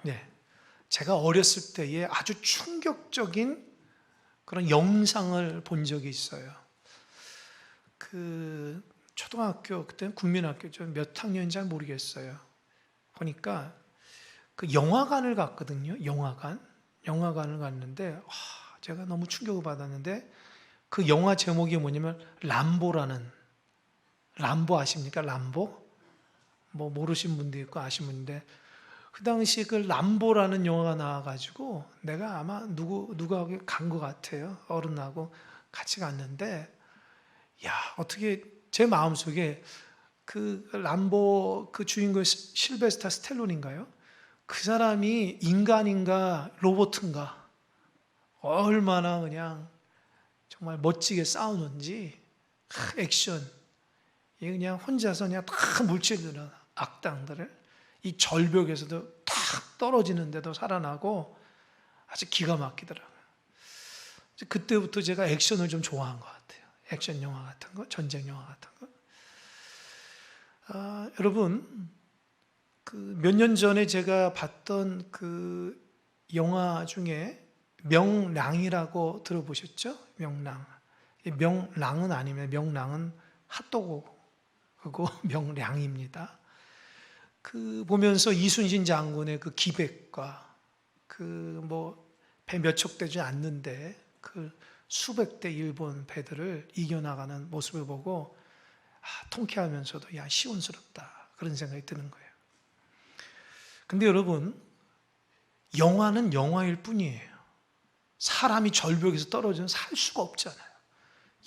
네, 제가 어렸을 때에 아주 충격적인 그런 영상을 본 적이 있어요. 그 초등학교, 그때는 국민학교죠. 몇 학년인지 잘 모르겠어요. 보니까 그 영화관을 갔거든요. 영화관을 갔는데 제가 너무 충격을 받았는데, 그 영화 제목이 뭐냐면 람보 아십니까? 람보? 뭐 모르신 분도 있고 아시는 분인데, 그 당시 그 람보라는 영화가 나와가지고 내가 아마 누가 간 것 같아요. 어른하고 같이 갔는데, 야, 어떻게 제 마음속에 그 람보 그 주인공 실베스타 스텔론인가요? 그 사람이 인간인가 로봇인가 얼마나 그냥 정말 멋지게 싸우는지, 액션, 이 그냥 혼자서 그냥 다 물질들은 악당들을 이 절벽에서도 탁 떨어지는데도 살아나고 아주 기가 막히더라고요. 그때부터 제가 액션을 좀 좋아한 것 같아요. 액션 영화 같은 거, 전쟁 영화 같은 거. 여러분, 그 몇 년 전에 제가 봤던 그 영화 중에 명랑이라고 들어보셨죠? 명랑. 명랑은 아니면 명랑은 핫도그고 명량입니다. 그 보면서 이순신 장군의 그 기백과 그 뭐 배 몇 척 되지 않는데 그 수백 대 일본 배들을 이겨나가는 모습을 보고 통쾌하면서도 야, 시원스럽다, 그런 생각이 드는 거예요. 근데 여러분, 영화는 영화일 뿐이에요. 사람이 절벽에서 떨어지면 살 수가 없잖아요.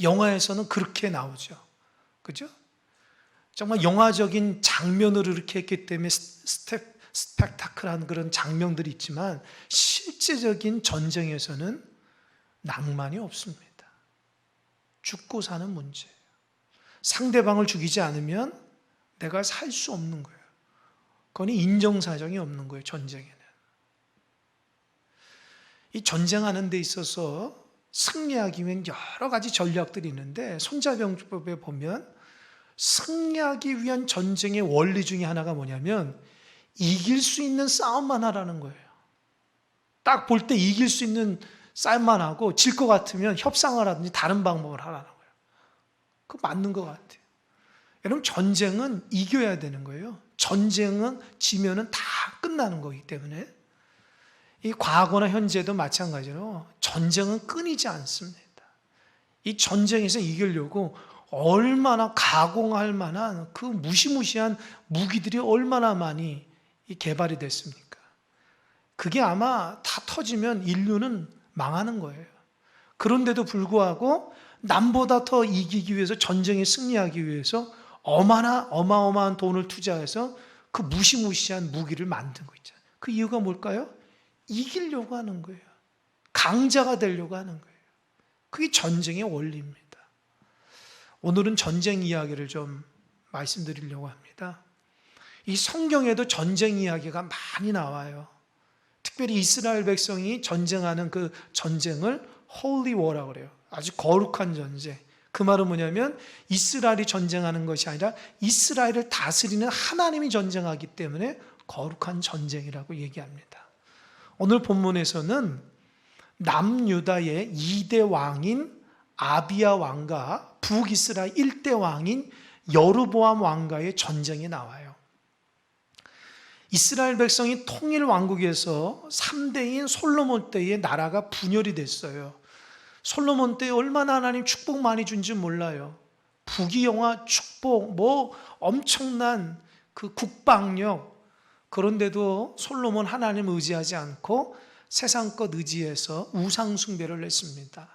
영화에서는 그렇게 나오죠. 그죠? 정말 영화적인 장면으로 이렇게 했기 때문에 스펙타클한 그런 장면들이 있지만, 실제적인 전쟁에서는 낭만이 없습니다. 죽고 사는 문제예요. 상대방을 죽이지 않으면 내가 살 수 없는 거예요. 그건 인정사정이 없는 거예요, 전쟁에는. 이 전쟁하는 데 있어서 승리하기 위한 여러 가지 전략들이 있는데, 손자병법에 보면 승리하기 위한 전쟁의 원리 중에 하나가 뭐냐면 이길 수 있는 싸움만 하라는 거예요. 딱 볼 때 이길 수 있는 싸움만 하고, 질 것 같으면 협상을 하든지 다른 방법을 하라는 거예요. 그거 맞는 것 같아요. 여러분, 전쟁은 이겨야 되는 거예요. 전쟁은 지면은 다 끝나는 거기 때문에, 이 과거나 현재도 마찬가지로 전쟁은 끊이지 않습니다. 이 전쟁에서 이기려고 얼마나 가공할 만한 그 무시무시한 무기들이 얼마나 많이 개발이 됐습니까? 그게 아마 다 터지면 인류는 망하는 거예요. 그런데도 불구하고 남보다 더 이기기 위해서, 전쟁에 승리하기 위해서 어마어마한 돈을 투자해서 그 무시무시한 무기를 만든 거 있잖아요. 그 이유가 뭘까요? 이기려고 하는 거예요. 강자가 되려고 하는 거예요. 그게 전쟁의 원리입니다. 오늘은 전쟁 이야기를 좀 말씀드리려고 합니다. 이 성경에도 전쟁 이야기가 많이 나와요. 특별히 이스라엘 백성이 전쟁하는 그 전쟁을 Holy War라고 그래요. 아주 거룩한 전쟁. 그 말은 뭐냐면 이스라엘이 전쟁하는 것이 아니라 이스라엘을 다스리는 하나님이 전쟁하기 때문에 거룩한 전쟁이라고 얘기합니다. 오늘 본문에서는 남유다의 2대 왕인 아비야 왕과 북이스라엘 1대 왕인 여르보암 왕과의 전쟁이 나와요. 이스라엘 백성이 통일 왕국에서 3대인 솔로몬 때에 나라가 분열이 됐어요. 솔로몬 때 얼마나 하나님 축복 많이 준지 몰라요. 부귀영화, 축복, 엄청난 그 국방력. 그런데도 솔로몬 하나님 의지하지 않고 세상 것 의지해서 우상 숭배를 했습니다.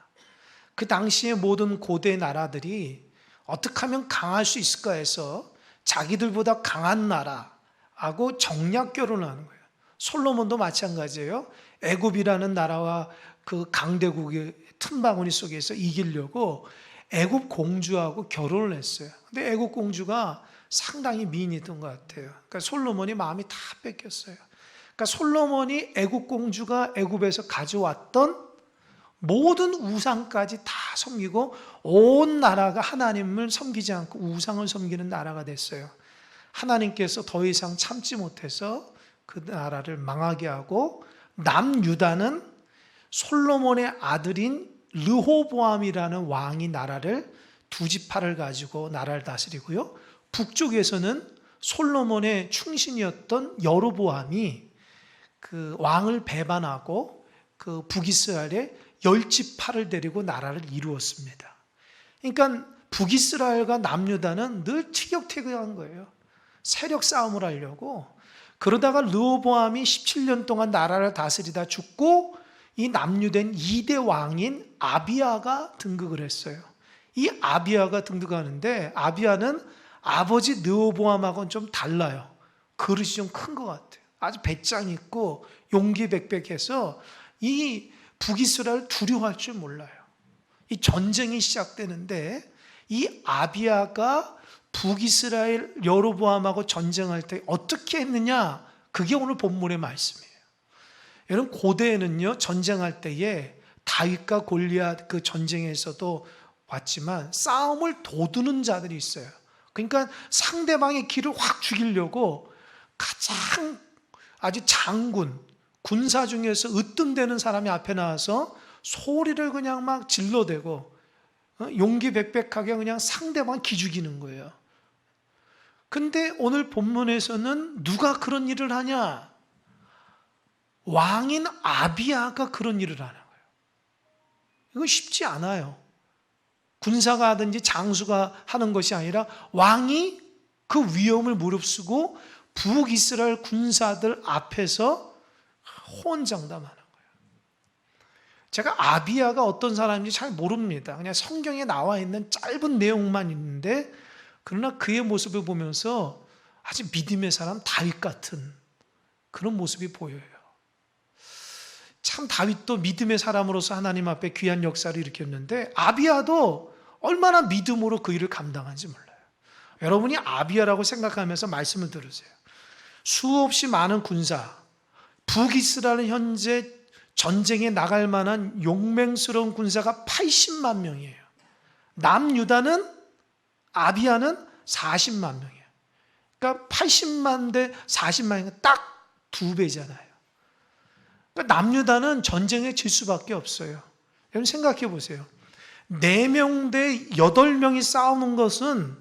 그 당시에 모든 고대 나라들이 어떻게 하면 강할 수 있을까 해서 자기들보다 강한 나라하고 정략 결혼을 하는 거예요. 솔로몬도 마찬가지예요. 애굽이라는 나라와 그 강대국의 틈바구니 속에서 이기려고 애굽 공주하고 결혼을 했어요. 근데 애굽 공주가 상당히 미인이던 것 같아요. 그러니까 솔로몬이 마음이 다 뺏겼어요. 그러니까 솔로몬이 애굽 공주가 애굽에서 가져왔던 모든 우상까지 다 섬기고 온 나라가 하나님을 섬기지 않고 우상을 섬기는 나라가 됐어요. 하나님께서 더 이상 참지 못해서 그 나라를 망하게 하고 남유다는 솔로몬의 아들인 르호보암이라는 왕이 나라를 두 지파를 가지고 나라를 다스리고요. 북쪽에서는 솔로몬의 충신이었던 여로보암이 그 왕을 배반하고 그 북이스라엘의 10지파를 데리고 나라를 이루었습니다. 그러니까 북이스라엘과 남유다는 늘 티격태격한 거예요. 세력 싸움을 하려고. 그러다가 르호보암이 17년 동안 나라를 다스리다 죽고 이 남유다인 2대 왕인 아비야가 등극을 했어요. 이 아비야가 등극하는데 아비야는 아버지 르호보암하고는 좀 달라요. 그릇이 좀 큰 것 같아요. 아주 배짱 있고 용기백백해서 이 북이스라엘 두려워할 줄 몰라요. 이 전쟁이 시작되는데 이 아비야가 북이스라엘 여로보암하고 전쟁할 때 어떻게 했느냐? 그게 오늘 본문의 말씀이에요. 여러분 고대에는요 전쟁할 때에 다윗과 골리앗 그 전쟁에서도 봤지만 싸움을 도두는 자들이 있어요. 그러니까 상대방의 길을 확 죽이려고 가장 아주 장군, 군사 중에서 으뜸되는 사람이 앞에 나와서 소리를 그냥 막 질러대고 용기백백하게 그냥 상대방 기죽이는 거예요. 근데 오늘 본문에서는 누가 그런 일을 하냐? 왕인 아비야가 그런 일을 하는 거예요. 이건 쉽지 않아요. 군사가 하든지 장수가 하는 것이 아니라 왕이 그 위험을 무릅쓰고 북이스라엘 군사들 앞에서 호언장담하는 거예요. 제가 아비야가 어떤 사람인지 잘 모릅니다. 그냥 성경에 나와 있는 짧은 내용만 있는데 그러나 그의 모습을 보면서 아주 믿음의 사람 다윗 같은 그런 모습이 보여요. 참 다윗도 믿음의 사람으로서 하나님 앞에 귀한 역사를 일으켰는데 아비야도 얼마나 믿음으로 그 일을 감당한지 몰라요. 여러분이 아비야라고 생각하면서 말씀을 들으세요. 수없이 많은 군사, 북이스라엘은 현재 전쟁에 나갈 만한 용맹스러운 군사가 80만 명이에요. 남유다는 아비야는 40만 명이에요. 그러니까 80만 대 40만이니까 딱 두 배잖아요. 그러니까 남유다는 전쟁에 질 수밖에 없어요. 여러분 생각해 보세요. 4명 대 8명이 싸우는 것은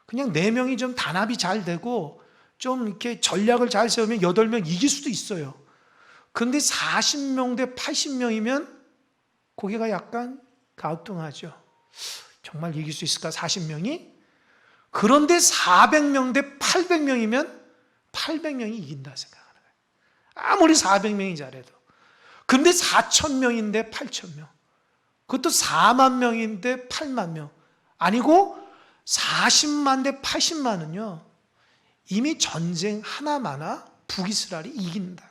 그냥 4명이 좀 단합이 잘 되고 좀 이렇게 전략을 잘 세우면 8명 이길 수도 있어요. 그런데 40명 대 80명이면 고개가 약간 갸우뚱하죠. 정말 이길 수 있을까 40명이? 그런데 400명 대 800명이면 800명이 이긴다 생각하는 거예요. 아무리 400명이 잘해도. 근데 4,000명인데 8,000명. 그것도 4만 명인데 8만 명. 아니고 40만 대 80만은요. 이미 전쟁 하나마나 북이스라엘이 이긴다고요.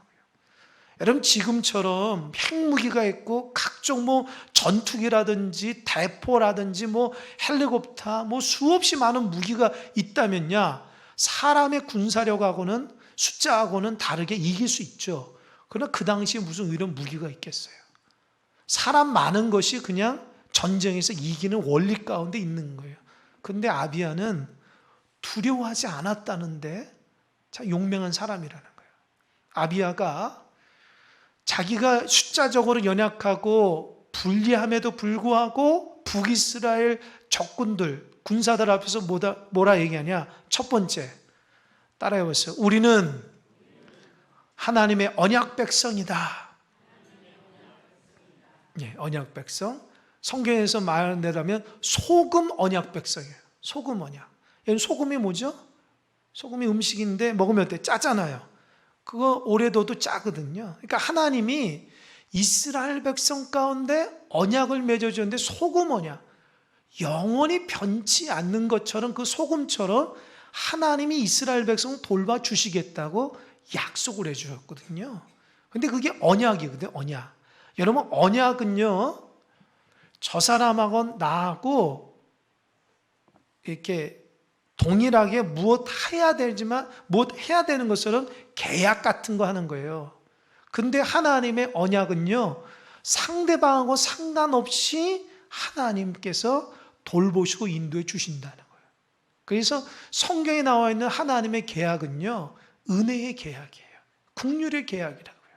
여러분 지금처럼 핵무기가 있고 각종 뭐 전투기라든지 대포라든지 뭐 헬리콥터 뭐 수없이 많은 무기가 있다면야 사람의 군사력하고는 숫자하고는 다르게 이길 수 있죠. 그러나 그 당시에 무슨 이런 무기가 있겠어요. 사람 많은 것이 그냥 전쟁에서 이기는 원리 가운데 있는 거예요. 근데 아비야는 두려워하지 않았다는데 참 용맹한 사람이라는 거예요. 아비야가 자기가 숫자적으로 연약하고 불리함에도 불구하고 북이스라엘 적군들, 군사들 앞에서 뭐라 얘기하냐? 첫 번째, 따라해보세요. 우리는 하나님의 언약 백성이다. 예, 언약 백성. 성경에서 말한다면 소금 언약 백성이에요. 소금 언약. 소금이 뭐죠? 소금이 음식인데 먹으면 어때? 짜잖아요. 그거 오래 둬도 짜거든요. 그러니까 하나님이 이스라엘 백성 가운데 언약을 맺어주는데 소금 언약. 영원히 변치 않는 것처럼 그 소금처럼 하나님이 이스라엘 백성을 돌봐주시겠다고 약속을 해주셨거든요. 근데 그게 언약이거든요. 언약. 여러분 언약은요. 저 사람하고 나하고 이렇게 동일하게 무엇 해야 되지만 무엇 해야 되는 것처럼 계약 같은 거 하는 거예요. 근데 하나님의 언약은요. 상대방하고 상관없이 하나님께서 돌보시고 인도해 주신다는 거예요. 그래서 성경에 나와 있는 하나님의 계약은요. 은혜의 계약이에요. 긍휼의 계약이라고요.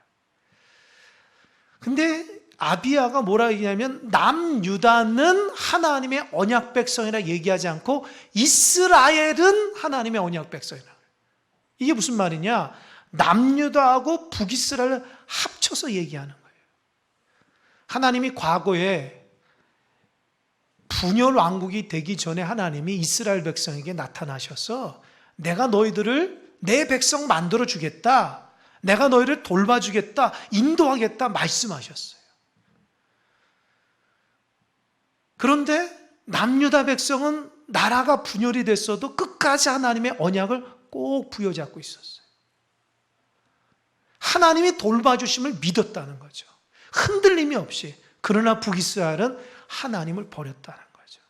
근데 아비야가 뭐라 얘기냐면 남유다는 하나님의 언약 백성이라 얘기하지 않고 이스라엘은 하나님의 언약 백성이라. 이게 무슨 말이냐? 남유다하고 북이스라엘을 합쳐서 얘기하는 거예요. 하나님이 과거에 분열 왕국이 되기 전에 하나님이 이스라엘 백성에게 나타나셔서 내가 너희들을 내 백성 만들어 주겠다. 내가 너희를 돌봐주겠다. 인도하겠다. 말씀하셨어요. 그런데 남유다 백성은 나라가 분열이 됐어도 끝까지 하나님의 언약을 꼭 부여잡고 있었어요. 하나님이 돌봐주심을 믿었다는 거죠. 흔들림이 없이. 그러나 북이스라엘은 하나님을 버렸다는 거죠.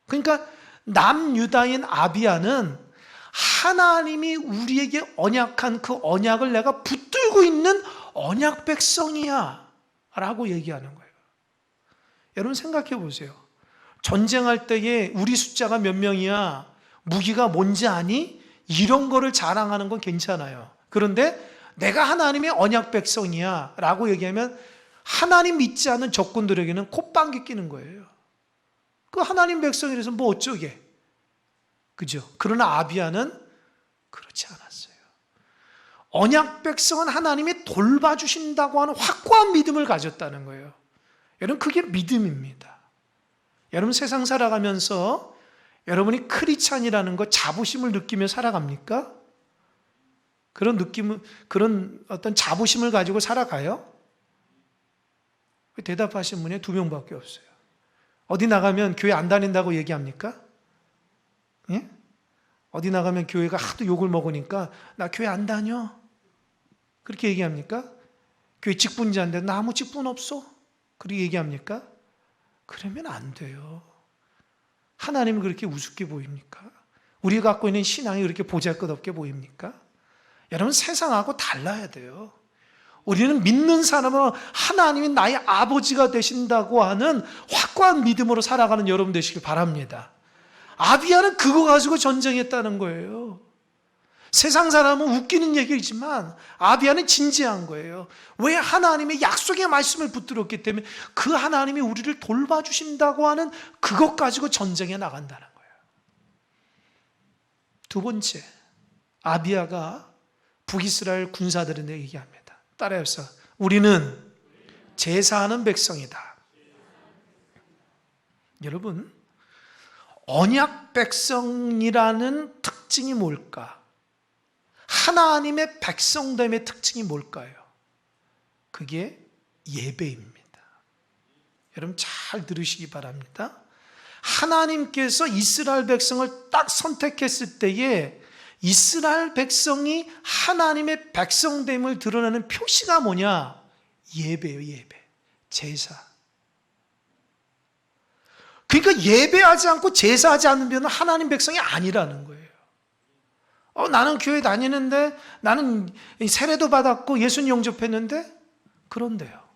그러니까 남유다인 아비야는 하나님이 우리에게 언약한 그 언약을 내가 붙들고 있는 언약 백성이야 라고 얘기하는 거예요. 여러분 생각해 보세요. 전쟁할 때에 우리 숫자가 몇 명이야, 무기가 뭔지 아니? 이런 거를 자랑하는 건 괜찮아요. 그런데 내가 하나님의 언약 백성이야 라고 얘기하면 하나님 믿지 않는 적군들에게는 콧방귀 끼는 거예요. 그 하나님 백성이라서 뭐 어쩌게. 그죠? 그러나 아비야는 그렇지 않았어요. 언약 백성은 하나님이 돌봐주신다고 하는 확고한 믿음을 가졌다는 거예요. 여러분 그게 믿음입니다. 여러분 세상 살아가면서 여러분이 크리스찬이라는 것 자부심을 느끼며 살아갑니까? 그런 느낌, 그런 어떤 자부심을 가지고 살아가요? 대답하신 분이 2명밖에 없어요. 어디 나가면 교회 안 다닌다고 얘기합니까? 예? 어디 나가면 교회가 하도 욕을 먹으니까 나 교회 안 다녀. 그렇게 얘기합니까? 교회 직분자인데 나 아무 직분 없어. 그렇게 얘기합니까? 그러면 안 돼요. 하나님은 그렇게 우습게 보입니까? 우리가 갖고 있는 신앙이 그렇게 보잘것없게 보입니까? 여러분 세상하고 달라야 돼요. 우리는 믿는 사람은 하나님이 나의 아버지가 되신다고 하는 확고한 믿음으로 살아가는 여러분 되시길 바랍니다. 아비야는 그거 가지고 전쟁했다는 거예요. 세상 사람은 웃기는 얘기지만 아비야는 진지한 거예요. 왜? 하나님의 약속의 말씀을 붙들었기 때문에 그 하나님이 우리를 돌봐주신다고 하는 그것 가지고 전쟁에 나간다는 거예요. 두 번째, 아비야가 북이스라엘 군사들에게 얘기합니다. 따라해서 우리는 제사하는 백성이다. 여러분, 언약 백성이라는 특징이 뭘까? 하나님의 백성됨의 특징이 뭘까요? 그게 예배입니다. 여러분 잘 들으시기 바랍니다. 하나님께서 이스라엘 백성을 딱 선택했을 때에 이스라엘 백성이 하나님의 백성됨을 드러내는 표시가 뭐냐? 예배예요, 예배. 제사. 그러니까 예배하지 않고 제사하지 않으면 하나님 백성이 아니라는 거예요. 나는 교회 다니는데, 나는 세례도 받았고 예수님 영접했는데, 그런데요.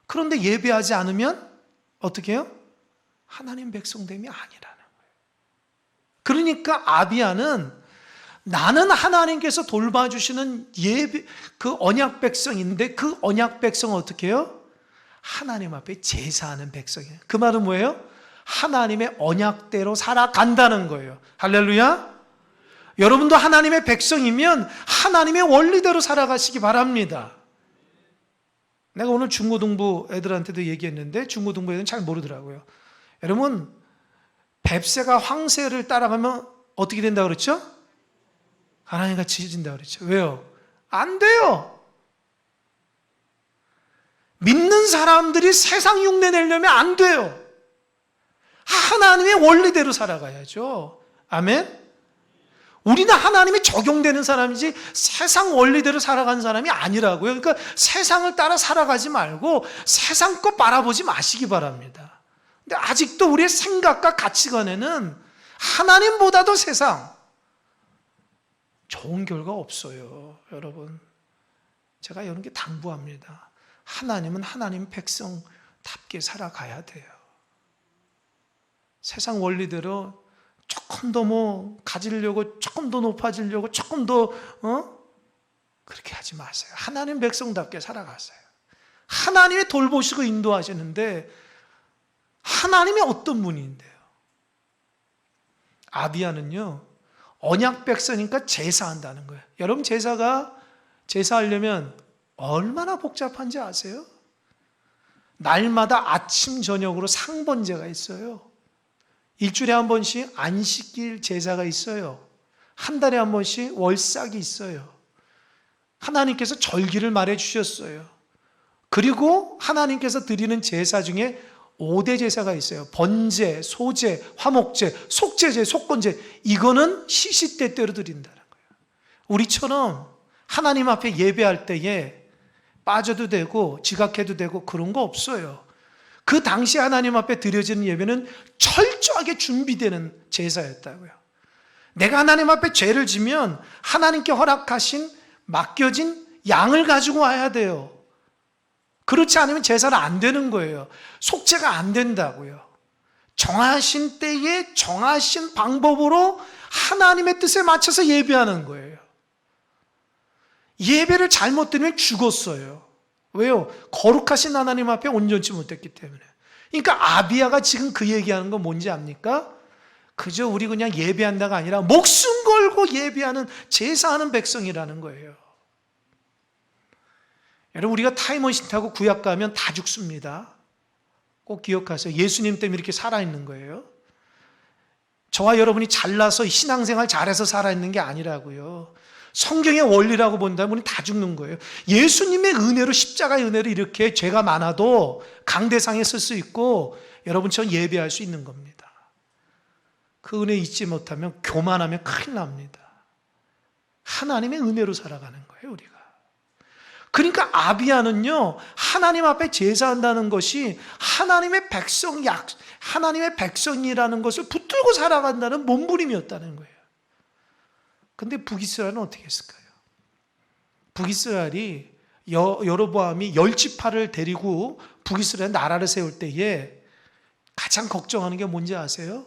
그런데 예배하지 않으면 어떻게 해요? 하나님 백성됨이 아니라는 거예요. 그러니까 아비야는 나는 하나님께서 돌봐주시는 예배, 그 언약 백성인데 그 언약 백성은 어떻게 해요? 하나님 앞에 제사하는 백성이에요. 그 말은 뭐예요? 하나님의 언약대로 살아간다는 거예요. 할렐루야. 여러분도 하나님의 백성이면 하나님의 원리대로 살아가시기 바랍니다. 내가 오늘 중고등부 애들한테도 얘기했는데 중고등부 애들은 잘 모르더라고요. 여러분, 뱁새가 황새를 따라가면 어떻게 된다 그랬죠? 하나님같이 해진다 그랬죠. 왜요? 안 돼요. 믿는 사람들이 세상 흉내 내려면 안 돼요. 하나님의 원리대로 살아가야죠. 아멘? 우리는 하나님이 적용되는 사람이지 세상 원리대로 살아가는 사람이 아니라고요. 그러니까 세상을 따라 살아가지 말고 세상 것 바라보지 마시기 바랍니다. 근데 아직도 우리의 생각과 가치관에는 하나님보다도 세상 좋은 결과 없어요. 여러분, 제가 이런 게 당부합니다. 하나님은 하나님 백성답게 살아가야 돼요. 세상 원리대로 조금 더 뭐 가지려고, 조금 더 높아지려고, 조금 더 그렇게 하지 마세요. 하나님 백성답게 살아가세요. 하나님이 돌보시고 인도하시는데 하나님이 어떤 분인데요? 아비야는요, 언약 백성이니까 제사한다는 거예요. 여러분, 제사하려면 얼마나 복잡한지 아세요? 날마다 아침 저녁으로 상번제가 있어요. 일주일에 한 번씩 안식일 제사가 있어요. 한 달에 한 번씩 월삭이 있어요. 하나님께서 절기를 말해 주셨어요. 그리고 하나님께서 드리는 제사 중에 5대 제사가 있어요. 번제, 소제, 화목제, 속제제, 속건제. 이거는 시시때때로 드린다는 거예요. 우리처럼 하나님 앞에 예배할 때에 빠져도 되고 지각해도 되고 그런 거 없어요. 그 당시 하나님 앞에 드려지는 예배는 철저하게 준비되는 제사였다고요. 내가 하나님 앞에 죄를 지면 하나님께 허락하신 맡겨진 양을 가지고 와야 돼요. 그렇지 않으면 제사는 안 되는 거예요. 속죄가 안 된다고요. 정하신 때에 정하신 방법으로 하나님의 뜻에 맞춰서 예배하는 거예요. 예배를 잘못 드리면 죽었어요. 왜요? 거룩하신 하나님 앞에 온전치 못했기 때문에. 그러니까 아비야가 지금 그 얘기하는 건 뭔지 압니까? 그저 우리 그냥 예배한다가 아니라 목숨 걸고 예배하는 제사하는 백성이라는 거예요. 여러분, 우리가 타임머신 타고 구약 가면 다 죽습니다. 꼭 기억하세요. 예수님 때문에 이렇게 살아있는 거예요. 저와 여러분이 잘나서 신앙생활 잘해서 살아있는 게 아니라고요. 성경의 원리라고 본다면 우리 다 죽는 거예요. 예수님의 은혜로, 십자가의 은혜로 이렇게 죄가 많아도 강대상에 쓸 수 있고 여러분처럼 예배할 수 있는 겁니다. 그 은혜 잊지 못하면 교만하면 큰일 납니다. 하나님의 은혜로 살아가는 거예요, 우리가. 그러니까 아비야는요, 하나님 앞에 제사한다는 것이 하나님의 백성이라는 것을 붙들고 살아간다는 몸부림이었다는 거예요. 근데 북이스라엘은 어떻게 했을까요? 북이스라엘이 여로보암이 10지파를 데리고 북이스라엘 나라를 세울 때에 가장 걱정하는 게 뭔지 아세요?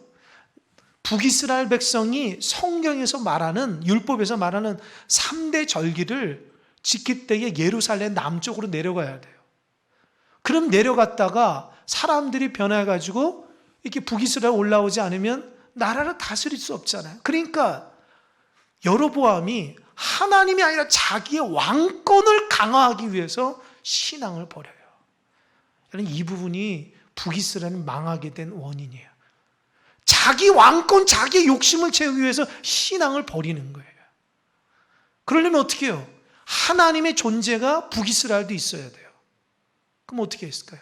북이스라엘 백성이 성경에서 말하는, 율법에서 말하는 3대 절기를 지킬 때에 예루살렘 남쪽으로 내려가야 돼요. 그럼 내려갔다가 사람들이 변해가지고 이렇게 북이스라엘 올라오지 않으면 나라를 다스릴 수 없잖아요. 그러니까 여로보암이 하나님이 아니라 자기의 왕권을 강화하기 위해서 신앙을 버려요. 이 부분이 북이스라엘이 망하게 된 원인이에요. 자기 왕권, 자기의 욕심을 채우기 위해서 신앙을 버리는 거예요. 그러려면 어떻게 해요? 하나님의 존재가 북이스라엘도 있어야 돼요. 그럼 어떻게 했을까요?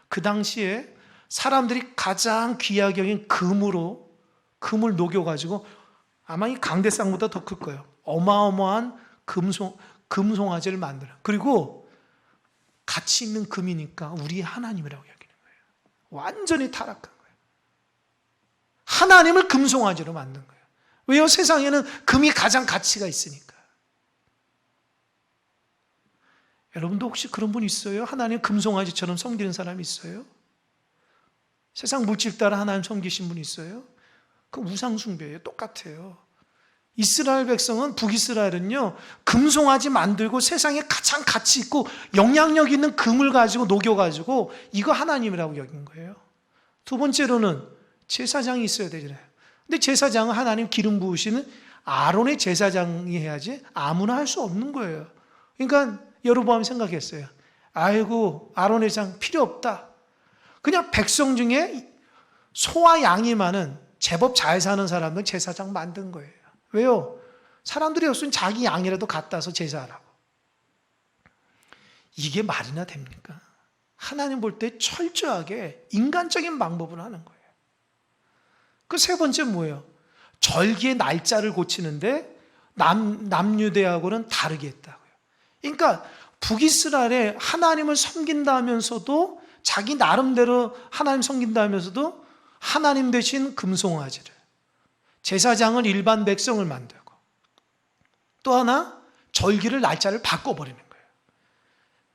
그 당시에 사람들이 가장 귀하게 여긴 금을 녹여가지고 아마 이 강대상보다 더 클 거예요. 어마어마한 금송아지를 만들어. 그리고 가치 있는 금이니까 우리 하나님이라고 여기는 거예요. 완전히 타락한 거예요. 하나님을 금송아지로 만든 거예요. 왜요? 세상에는 금이 가장 가치가 있으니까. 여러분도 혹시 그런 분 있어요? 하나님 금송아지처럼 섬기는 사람이 있어요? 세상 물질 따라 하나님 섬기신 분 있어요? 그 우상숭배예요. 똑같아요. 이스라엘 백성은, 북이스라엘은요, 금송아지 만들고 세상에 가장 가치 있고 영향력 있는 금을 가지고 녹여가지고 이거 하나님이라고 여긴 거예요. 두 번째로는 제사장이 있어야 되잖아요. 근데 제사장은 하나님 기름 부으시는 아론의 제사장이 해야지 아무나 할 수 없는 거예요. 그러니까 여로보암 생각했어요. 아이고, 아론의 장 필요 없다. 그냥 백성 중에 소와 양이 많은 제법 잘 사는 사람들 제사장 만든 거예요. 왜요? 사람들이 없으면 자기 양이라도 갖다 서 제사하라고. 이게 말이나 됩니까? 하나님 볼 때 철저하게 인간적인 방법으로 하는 거예요. 그 세 번째 뭐예요? 절기의 날짜를 고치는데 남유대하고는 다르게 했다고요. 그러니까 북이스라엘에 하나님을 섬긴다면서도 자기 나름대로 하나님 섬긴다면서도 하나님 대신 금송아지를, 제사장은 일반 백성을 만들고, 또 하나 절기를 날짜를 바꿔버리는 거예요.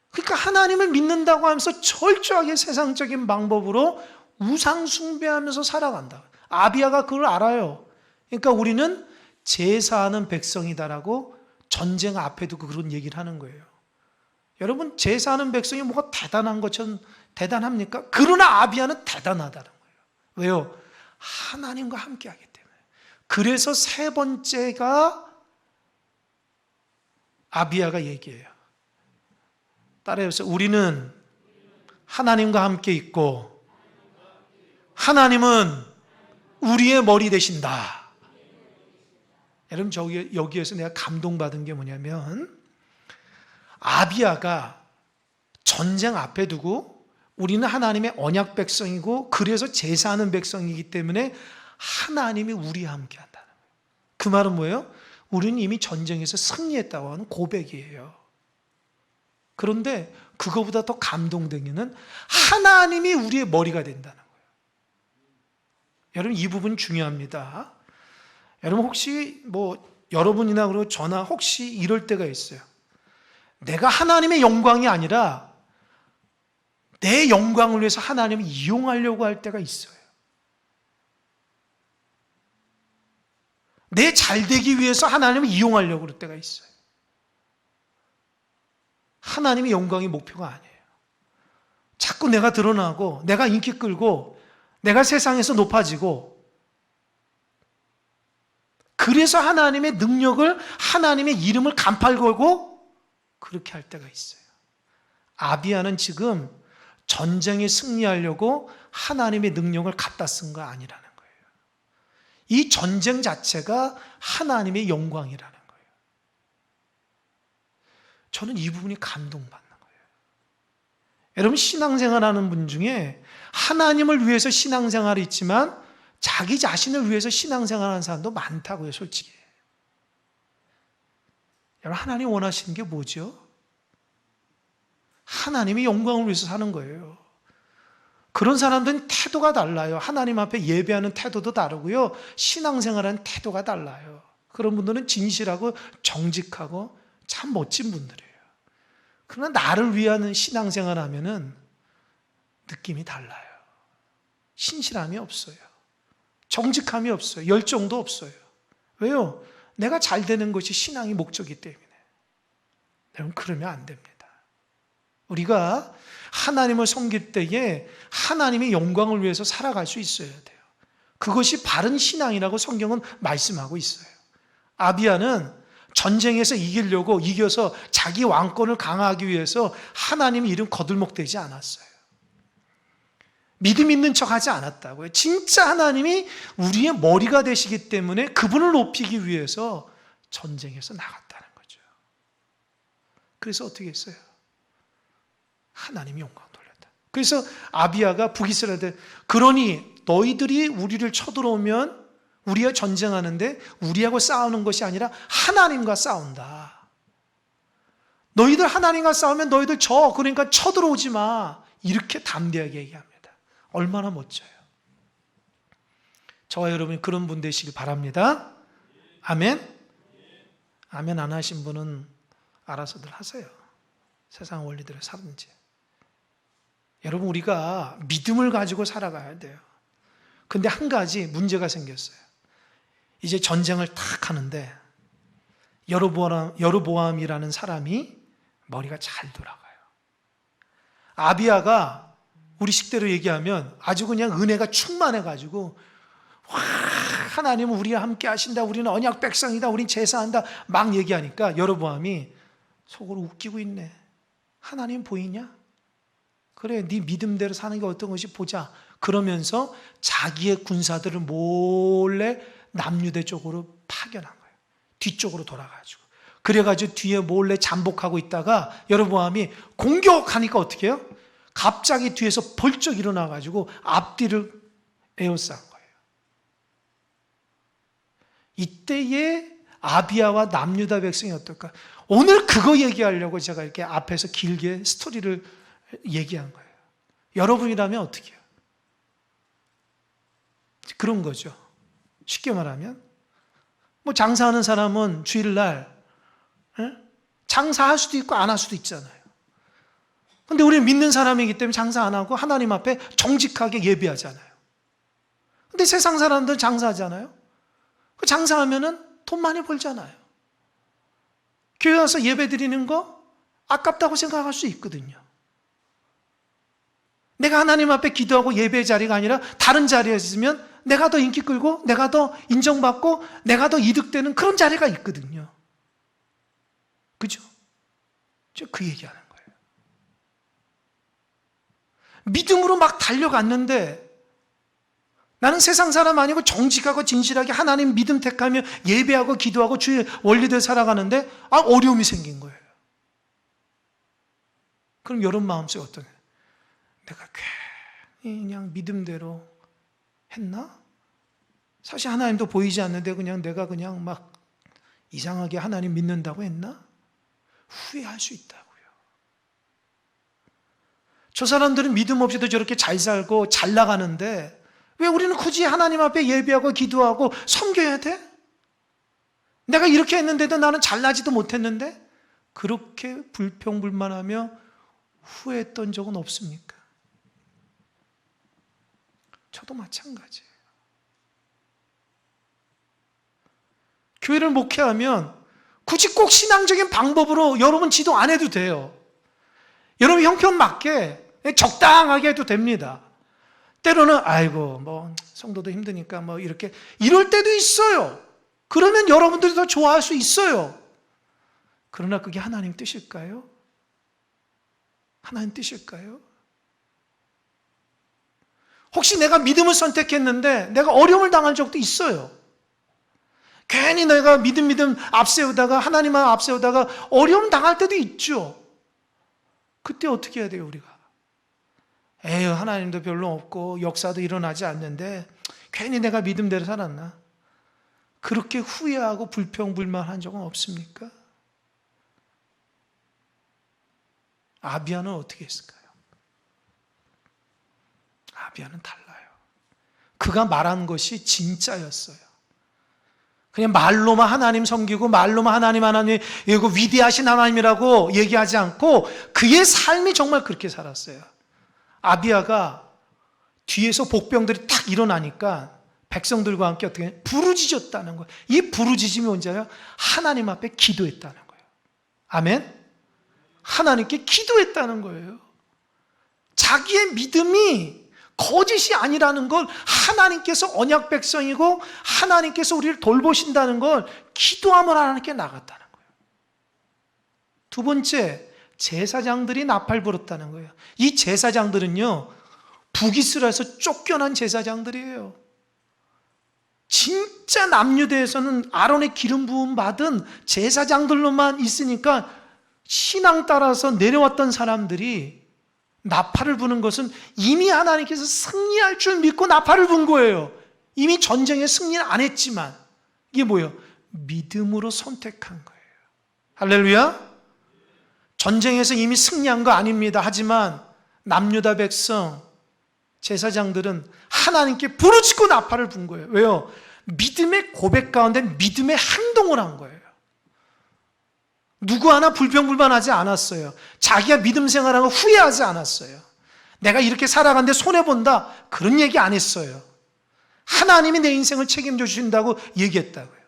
그러니까 하나님을 믿는다고 하면서 철저하게 세상적인 방법으로 우상 숭배하면서 살아간다. 아비야가 그걸 알아요. 그러니까 우리는 제사하는 백성이다라고 전쟁 앞에 두고 그런 얘기를 하는 거예요. 여러분, 제사하는 백성이 뭐가 대단한 것처럼 대단합니까? 그러나 아비야는 대단하다는 거예요. 왜요? 하나님과 함께하기 때문에. 그래서 세 번째가 아비야가 얘기해요. 따라해보세요. 우리는 하나님과 함께 있고 하나님은 우리의 머리 되신다. 여러분, 여기에서 내가 감동받은 게 뭐냐면, 아비야가 전쟁 앞에 두고 우리는 하나님의 언약 백성이고 그래서 제사하는 백성이기 때문에 하나님이 우리와 함께 한다는 거예요. 그 말은 뭐예요? 우리는 이미 전쟁에서 승리했다고 하는 고백이에요. 그런데 그거보다 더 감동된 게는 하나님이 우리의 머리가 된다는 거예요. 여러분, 이 부분 중요합니다. 여러분, 혹시 여러분이나 그리고 저나 혹시 이럴 때가 있어요. 내가 하나님의 영광이 아니라 내 영광을 위해서 하나님을 이용하려고 할 때가 있어요. 내 잘되기 위해서 하나님을 이용하려고 할 때가 있어요. 하나님의 영광이 목표가 아니에요. 자꾸 내가 드러나고 내가 인기 끌고 내가 세상에서 높아지고, 그래서 하나님의 능력을, 하나님의 이름을 간팔 걸고 그렇게 할 때가 있어요. 아비야는 지금 전쟁에 승리하려고 하나님의 능력을 갖다 쓴 거 아니라는 거예요. 이 전쟁 자체가 하나님의 영광이라는 거예요. 저는 이 부분이 감동받는 거예요. 여러분, 신앙생활하는 분 중에 하나님을 위해서 신앙생활이 있지만 자기 자신을 위해서 신앙생활하는 사람도 많다고요, 솔직히. 여러분, 하나님 원하시는 게 뭐죠? 하나님의 영광을 위해서 사는 거예요. 그런 사람들은 태도가 달라요. 하나님 앞에 예배하는 태도도 다르고요, 신앙생활하는 태도가 달라요. 그런 분들은 진실하고 정직하고 참 멋진 분들이에요. 그러나 나를 위한 신앙생활 하면은 느낌이 달라요. 신실함이 없어요. 정직함이 없어요. 열정도 없어요. 왜요? 내가 잘 되는 것이 신앙의 목적이기 때문에. 여러분, 그러면 안 됩니다. 우리가 하나님을 섬길 때에 하나님의 영광을 위해서 살아갈 수 있어야 돼요. 그것이 바른 신앙이라고 성경은 말씀하고 있어요. 아비야는 전쟁에서 이겨서 자기 왕권을 강화하기 위해서 하나님의 이름 거들먹대지 않았어요. 믿음 있는 척 하지 않았다고요. 진짜 하나님이 우리의 머리가 되시기 때문에 그분을 높이기 위해서 전쟁에서 나갔다는 거죠. 그래서 어떻게 했어요? 하나님이 영광 돌렸다. 그래서 아비야가 북이스라엘한테, 그러니 너희들이 우리를 쳐들어오면 우리와 전쟁하는데 우리하고 싸우는 것이 아니라 하나님과 싸운다. 너희들 하나님과 싸우면 너희들 그러니까 쳐들어오지 마. 이렇게 담대하게 얘기합니다. 얼마나 멋져요. 저와 여러분이 그런 분 되시길 바랍니다. 아멘? 아멘 안 하신 분은 알아서들 하세요. 세상 원리대로 살든지. 여러분, 우리가 믿음을 가지고 살아가야 돼요. 근데 한 가지 문제가 생겼어요. 이제 전쟁을 탁 하는데 여로보암이라는 사람이 머리가 잘 돌아가요. 아비야가 우리 식대로 얘기하면 아주 그냥 은혜가 충만해가지고, 와, 하나님은 우리와 함께 하신다, 우리는 언약 백성이다, 우린 제사한다 막 얘기하니까 여로보암이 속으로 웃기고 있네. 하나님 보이냐? 그래, 네 믿음대로 사는 게 어떤 것이 보자. 그러면서 자기의 군사들을 몰래 남유대 쪽으로 파견한 거예요. 뒤쪽으로 돌아가지고. 그래가지고 뒤에 몰래 잠복하고 있다가 여로보암이 공격하니까 어떻게 해요? 갑자기 뒤에서 벌쩍 일어나가지고 앞뒤를 에워싼 거예요. 이때의 아비야와 남유다 백성이 어떨까? 오늘 그거 얘기하려고 제가 이렇게 앞에서 길게 스토리를 얘기한 거예요. 여러분이라면 어떻게 해요? 그런 거죠. 쉽게 말하면 장사하는 사람은 주일날 장사할 수도 있고 안 할 수도 있잖아요. 근데 우리는 믿는 사람이기 때문에 장사 안 하고 하나님 앞에 정직하게 예배하잖아요. 근데 세상 사람들은 장사하잖아요. 그 장사하면은 돈 많이 벌잖아요. 교회 와서 예배 드리는 거 아깝다고 생각할 수 있거든요. 내가 하나님 앞에 기도하고 예배 자리가 아니라 다른 자리에 있으면 내가 더 인기 끌고 내가 더 인정받고 내가 더 이득되는 그런 자리가 있거든요. 그죠? 저 그 얘기하는 거예요. 믿음으로 막 달려갔는데 나는 세상 사람 아니고 정직하고 진실하게 하나님 믿음 택하며 예배하고 기도하고 주의 원리대로 살아가는데 어려움이 생긴 거예요. 그럼 여러분 마음속에 어떠냐? 내가 괜히 그냥 믿음대로 했나? 사실 하나님도 보이지 않는데 그냥 내가 그냥 막 이상하게 하나님 믿는다고 했나? 후회할 수 있다고요. 저 사람들은 믿음 없이도 저렇게 잘 살고 잘 나가는데 왜 우리는 굳이 하나님 앞에 예배하고 기도하고 섬겨야 돼? 내가 이렇게 했는데도 나는 잘나지도 못했는데 그렇게 불평불만하며 후회했던 적은 없습니까? 저도 마찬가지예요. 교회를 목회하면 굳이 꼭 신앙적인 방법으로 여러분 지도 안 해도 돼요. 여러분 형편 맞게 적당하게 해도 됩니다. 때로는 아이고 뭐 성도도 힘드니까 뭐 이렇게 이럴 때도 있어요. 그러면 여러분들이 더 좋아할 수 있어요. 그러나 그게 하나님 뜻일까요? 하나님 뜻일까요? 혹시 내가 믿음을 선택했는데 내가 어려움을 당한 적도 있어요. 괜히 내가 믿음 앞세우다가 하나님만 앞세우다가 어려움 당할 때도 있죠. 그때 어떻게 해야 돼요 우리가? 에휴 하나님도 별로 없고 역사도 일어나지 않는데 괜히 내가 믿음대로 살았나? 그렇게 후회하고 불평불만한 적은 없습니까? 아비야는 어떻게 했을까요? 아비야는 달라요. 그가 말한 것이 진짜였어요. 그냥 말로만 하나님 섬기고 말로만 하나님 이거 위대하신 하나님이라고 얘기하지 않고 그의 삶이 정말 그렇게 살았어요. 아비야가 뒤에서 복병들이 딱 일어나니까 백성들과 함께 어떻게 부르짖었다는 거예요. 이 부르짖음이 언제예요? 하나님 앞에 기도했다는 거예요. 아멘? 하나님께 기도했다는 거예요. 자기의 믿음이 거짓이 아니라는 걸 하나님께서 언약 백성이고 하나님께서 우리를 돌보신다는 걸 기도함을 하나님께 나갔다는 거예요. 두 번째, 제사장들이 나팔 불었다는 거예요. 이 제사장들은요, 북이스라엘에서 쫓겨난 제사장들이에요. 진짜 남유대에서는 아론의 기름 부음 받은 제사장들로만 있으니까 신앙 따라서 내려왔던 사람들이 나팔을 부는 것은 이미 하나님께서 승리할 줄 믿고 나팔을 분 거예요. 이미 전쟁에 승리는 안 했지만 이게 뭐예요? 믿음으로 선택한 거예요. 할렐루야. 전쟁에서 이미 승리한 거 아닙니다. 하지만 남유다 백성 제사장들은 하나님께 부르짖고 나팔을 분 거예요. 왜요? 믿음의 고백 가운데 믿음의 행동을 한 거예요. 누구 하나 불평불만하지 않았어요. 자기가 믿음 생활하는 거 후회하지 않았어요. 내가 이렇게 살아가는데 손해본다 그런 얘기 안 했어요. 하나님이 내 인생을 책임져 주신다고 얘기했다고요.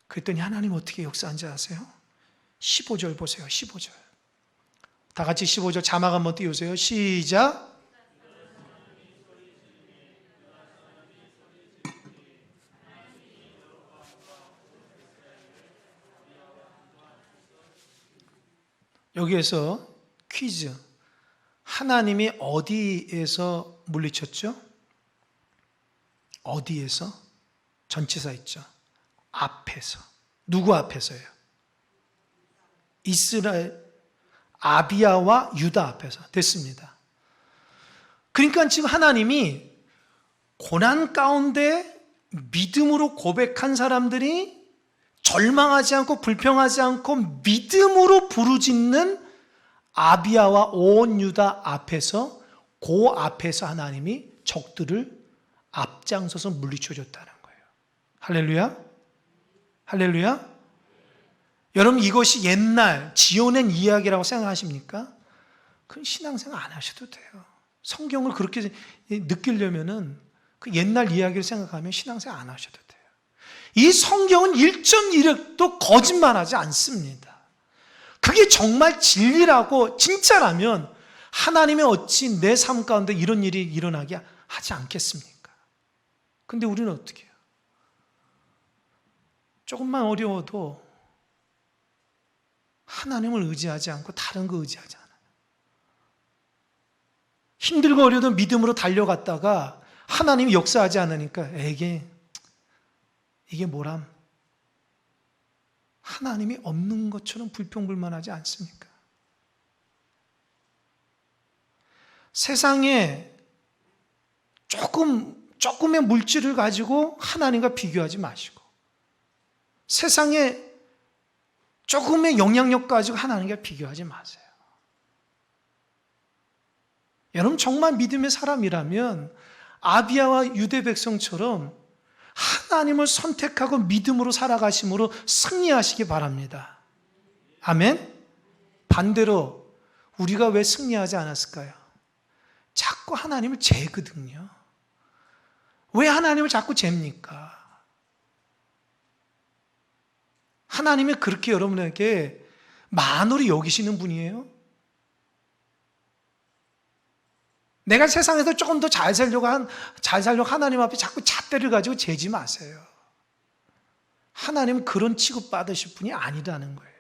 그랬더니 하나님 어떻게 역사한지 아세요? 15절 보세요. 15절. 다 같이 15절 자막 한번 띄우세요. 시작. 여기에서 퀴즈. 하나님이 어디에서 물리쳤죠? 어디에서? 전치사 있죠. 앞에서. 누구 앞에서요? 이스라엘, 아비야와 유다 앞에서. 됐습니다. 그러니까 지금 하나님이 고난 가운데 믿음으로 고백한 사람들이 절망하지 않고 불평하지 않고 믿음으로 부르짖는 아비야와 온 유다 앞에서 그 앞에서 하나님이 적들을 앞장서서 물리쳐 줬다는 거예요. 할렐루야. 할렐루야. 여러분 이것이 옛날 지어낸 이야기라고 생각하십니까? 그건 신앙생활 안 하셔도 돼요. 성경을 그렇게 느끼려면은 그 옛날 이야기를 생각하면 신앙생활 안 하셔도 돼요. 이 성경은 1.1획도 거짓말하지 않습니다. 그게 정말 진리라고 진짜라면 하나님이 어찌 내 삶 가운데 이런 일이 일어나게 하지 않겠습니까? 근데 우리는 어떻게 해요? 조금만 어려워도 하나님을 의지하지 않고 다른 거 의지하지 않아요. 힘들고 어려도 믿음으로 달려갔다가 하나님이 역사하지 않으니까 이게 뭐람? 하나님이 없는 것처럼 불평불만하지 않습니까? 세상에 조금의 물질을 가지고 하나님과 비교하지 마시고, 세상에 조금의 영향력 가지고 하나님과 비교하지 마세요. 여러분 정말 믿음의 사람이라면 아비야와 유대 백성처럼 하나님을 선택하고 믿음으로 살아가심으로 승리하시기 바랍니다. 아멘? 반대로 우리가 왜 승리하지 않았을까요? 자꾸 하나님을 재거든요. 왜 하나님을 자꾸 잽니까? 하나님이 그렇게 여러분에게 만으로 여기시는 분이에요? 내가 세상에서 조금 더 잘 살려고 하나님 앞에 자꾸 잣대를 가지고 재지 마세요. 하나님은 그런 취급받으실 분이 아니라는 거예요.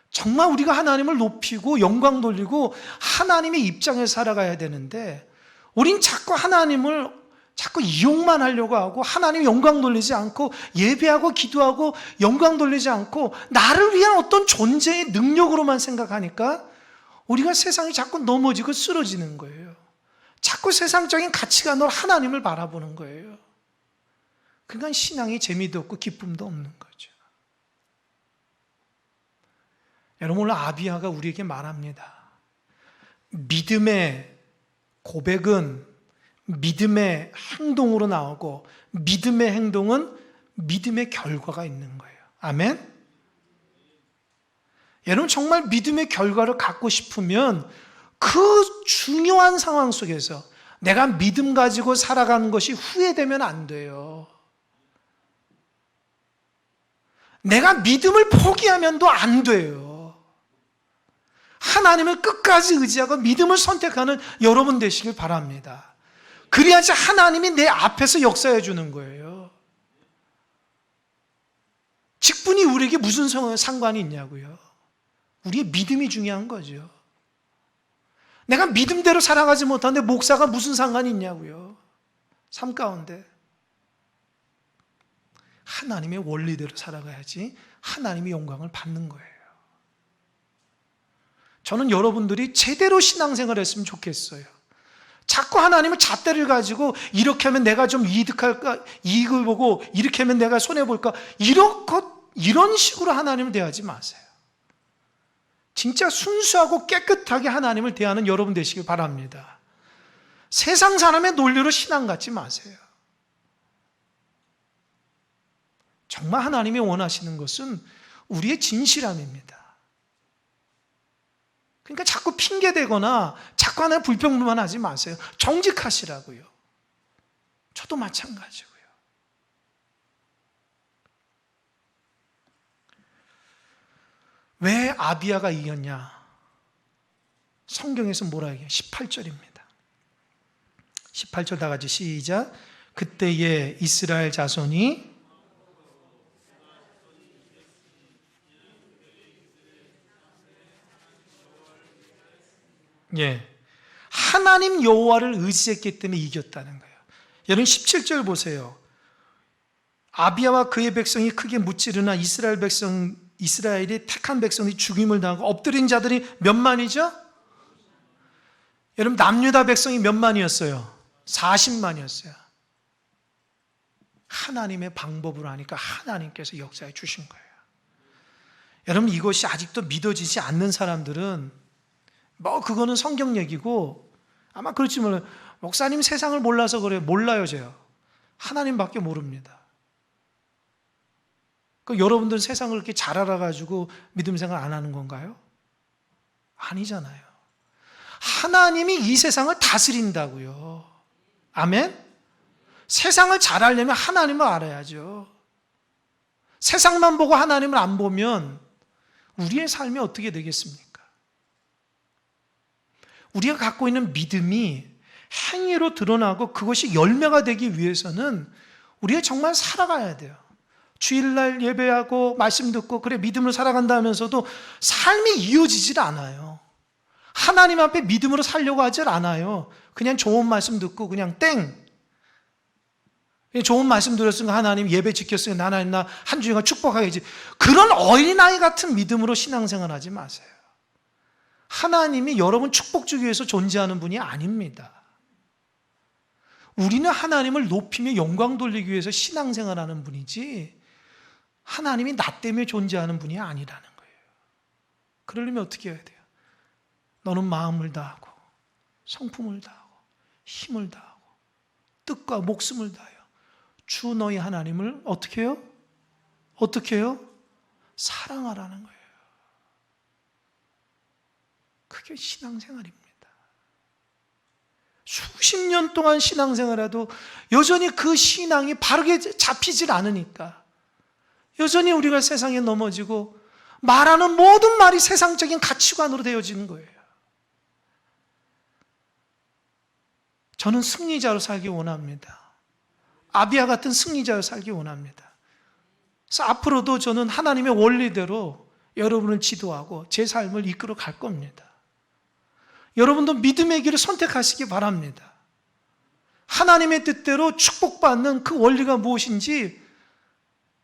정말 우리가 하나님을 높이고 영광 돌리고 하나님의 입장에서 살아가야 되는데, 우린 자꾸 하나님을 자꾸 이용만 하려고 하고 하나님 영광 돌리지 않고 예배하고 기도하고 영광 돌리지 않고 나를 위한 어떤 존재의 능력으로만 생각하니까 우리가 세상이 자꾸 넘어지고 쓰러지는 거예요. 자꾸 세상적인 가치관으로 하나님을 바라보는 거예요. 그러니까 신앙이 재미도 없고 기쁨도 없는 거죠. 여러분, 오늘 아비야가 우리에게 말합니다. 믿음의 고백은 믿음의 행동으로 나오고, 믿음의 행동은 믿음의 결과가 있는 거예요. 아멘? 여러분 정말 믿음의 결과를 갖고 싶으면 그 중요한 상황 속에서 내가 믿음 가지고 살아가는 것이 후회되면 안 돼요. 내가 믿음을 포기하면도 안 돼요. 하나님을 끝까지 의지하고 믿음을 선택하는 여러분 되시길 바랍니다. 그래야지 하나님이 내 앞에서 역사해 주는 거예요. 직분이 우리에게 무슨 상관이 있냐고요. 우리의 믿음이 중요한 거죠. 내가 믿음대로 살아가지 못하는데 목사가 무슨 상관이 있냐고요. 삶 가운데 하나님의 원리대로 살아가야지 하나님의 영광을 받는 거예요. 저는 여러분들이 제대로 신앙생활 했으면 좋겠어요. 자꾸 하나님을 잣대를 가지고 이렇게 하면 내가 좀 이득할까, 이익을 보고 이렇게 하면 내가 손해볼까, 이런 식으로 하나님을 대하지 마세요. 진짜 순수하고 깨끗하게 하나님을 대하는 여러분 되시길 바랍니다. 세상 사람의 논리로 신앙 갖지 마세요. 정말 하나님이 원하시는 것은 우리의 진실함입니다. 그러니까 자꾸 핑계대거나 자꾸 하나님 불평불만 하지 마세요. 정직하시라고요. 저도 마찬가지고요. 왜 아비야가 이겼냐? 성경에서 뭐라 얘기해요? 18절입니다. 18절 다 같이 시작. 그때에 이스라엘 자손이 하나님 여호와를 의지했기 때문에 이겼다는 거예요. 여러분 17절 보세요. 아비야와 그의 백성이 크게 무찌르나 이스라엘이 택한 백성이 죽임을 당하고 엎드린 자들이 몇 만이죠? 여러분 남유다 백성이 몇 만이었어요? 40만이었어요. 하나님의 방법으로 하니까 하나님께서 역사해 주신 거예요. 여러분 이것이 아직도 믿어지지 않는 사람들은 그거는 성경 얘기고 아마 그렇지 몰라요. 목사님 세상을 몰라서 그래요. 몰라요. 제가 하나님밖에 모릅니다. 여러분들은 세상을 그렇게 잘 알아가지고 믿음 생활 안 하는 건가요? 아니잖아요. 하나님이 이 세상을 다스린다고요. 아멘? 세상을 잘 알려면 하나님을 알아야죠. 세상만 보고 하나님을 안 보면 우리의 삶이 어떻게 되겠습니까? 우리가 갖고 있는 믿음이 행위로 드러나고 그것이 열매가 되기 위해서는 우리가 정말 살아가야 돼요. 주일날 예배하고 말씀 듣고 그래 믿음으로 살아간다 하면서도 삶이 이어지질 않아요. 하나님 앞에 믿음으로 살려고 하질 않아요. 그냥 좋은 말씀 듣고 그냥 땡. 좋은 말씀 들었으니까 하나님 예배 지켰으니까 하나님 나 한 주간 축복하겠지. 그런 어린아이 같은 믿음으로 신앙생활 하지 마세요. 하나님이 여러분 축복 주기 위해서 존재하는 분이 아닙니다. 우리는 하나님을 높이며 영광 돌리기 위해서 신앙생활하는 분이지 하나님이 나 때문에 존재하는 분이 아니라는 거예요. 그러려면 어떻게 해야 돼요? 너는 마음을 다하고 성품을 다하고 힘을 다하고 뜻과 목숨을 다하여 주 너희 하나님을 어떻게 해요? 어떻게 해요? 사랑하라는 거예요. 그게 신앙생활입니다. 수십 년 동안 신앙생활해도 여전히 그 신앙이 바르게 잡히질 않으니까 여전히 우리가 세상에 넘어지고 말하는 모든 말이 세상적인 가치관으로 되어지는 거예요. 저는 승리자로 살기 원합니다. 아비아 같은 승리자로 살기 원합니다. 그래서 앞으로도 저는 하나님의 원리대로 여러분을 지도하고 제 삶을 이끌어 갈 겁니다. 여러분도 믿음의 길을 선택하시기 바랍니다. 하나님의 뜻대로 축복받는 그 원리가 무엇인지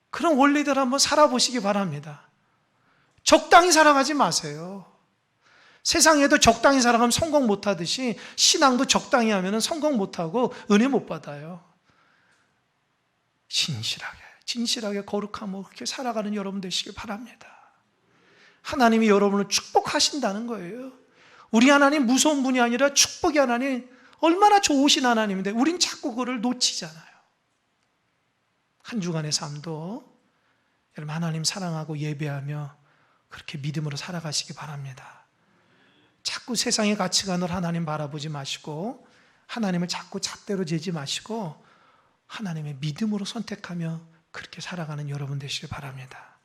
그런 원리대로 한번 살아보시기 바랍니다. 적당히 살아가지 마세요. 세상에도 적당히 살아가면 성공 못하듯이 신앙도 적당히 하면 성공 못하고 은혜 못 받아요. 진실하게 거룩함으로 그렇게 살아가는 여러분 되시길 바랍니다. 하나님이 여러분을 축복하신다는 거예요. 우리 하나님 무서운 분이 아니라 축복의 하나님, 얼마나 좋으신 하나님인데 우린 자꾸 그걸 놓치잖아요. 한 주간의 삶도 여러분 하나님 사랑하고 예배하며 그렇게 믿음으로 살아가시기 바랍니다. 자꾸 세상의 가치관을 하나님 바라보지 마시고 하나님을 자꾸 잣대로 재지 마시고 하나님의 믿음으로 선택하며 그렇게 살아가는 여러분 되시길 바랍니다.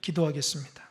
기도하겠습니다.